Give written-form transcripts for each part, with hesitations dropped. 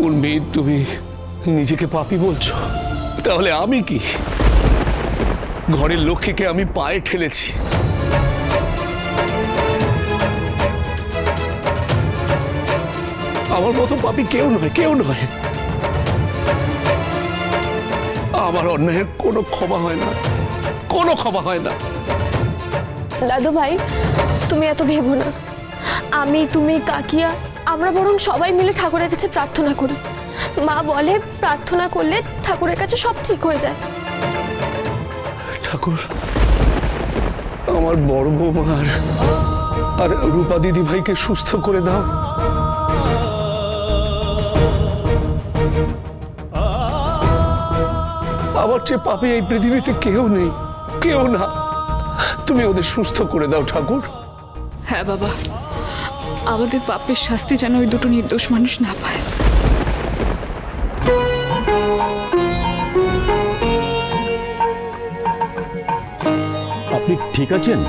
উর্মি, তুমি নিজেকে পাপী বলছো? তাহলে আমি কি? ঘরের লক্ষ্মীকে আমি পায়ে ঠেলেছি। আমার মতো পাপী কেউ নয়, কেউ নয়। আমার অন্যায়ের কোনো ক্ষমা হয় না, কোনো ক্ষমা হয় না। দাদু ভাই, তুমি এত ভেবো না। আমি, তুমি, কাকিয়া, আমরা বরং সবাই মিলে ঠাকুরের কাছে প্রার্থনা করি। মা বলে প্রার্থনা করলে ঠাকুরের কাছে সব ঠিক হয়ে যায়। ঠাকুর, আমার বড় বৌমার আর রূপা দিদি ভাইকে সুস্থ করে দাও। আমার চেয়ে পাপী এই পৃথিবীতে কেউ নেই, কেউ না। তুমি ওদের সুস্থ করে দাও ঠাকুর। হ্যাঁ বাবা, আমাদের পাপের শাস্তি যেন ওই দুটো নির্দোষ মানুষ না পায়। আপনি ঠিক আছেন?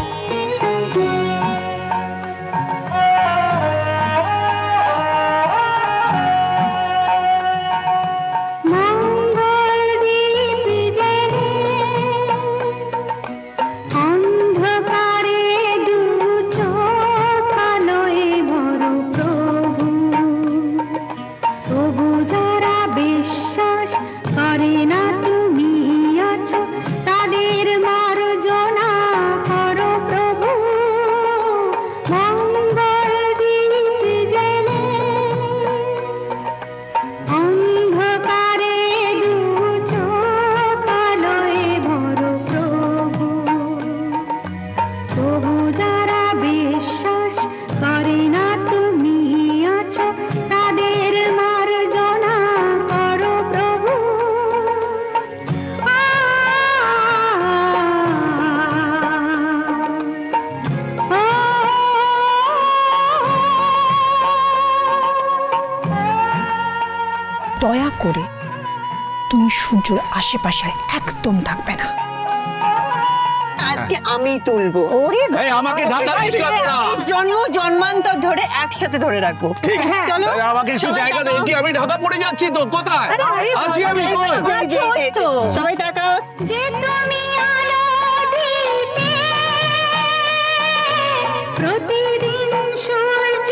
দয়া করে তুমি সূর্যের আশেপাশে একদম থাকবে না। আজকে আমি তুলবো। এই আমাকে ঢাকা জন্ম জন্মান্তর ধরে একসাথে ধরে রাখবো। ঠিক, চলো আমাকে একটু জায়গা দেন কি? আমি ঢাকা পড়ে যাচ্ছি তো। কোথায় আছি আমি? সবাই তাকাও। যে তুমি আলো দিতে প্রতিদিন সূর্য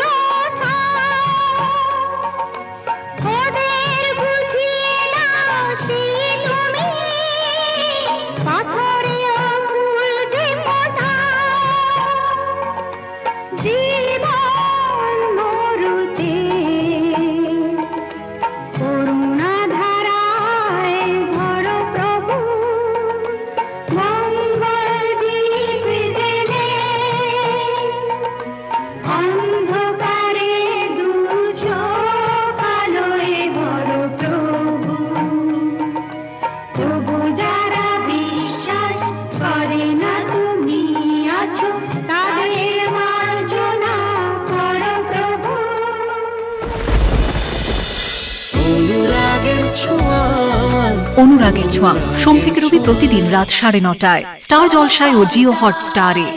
ওদের বুঝিয়ে না সেই তুমি পাথরে ফুল যে ফোটা জীবন মরুতে করুণা ধারায় ঝড় প্রভু মঙ্গল দীপ জেলে অন্ধকারে দু চোখ আলোয় ভর প্রভু। তবু যারা বিশ্বাস করে না তুমি আছো তাদের মার্জনা করো প্রভু। অনুরাগের ছোঁয়া সোম থেকে রবি প্রতিদিন রাত 9:30টায় স্টার জলসায় ও জিও হটস্টারে।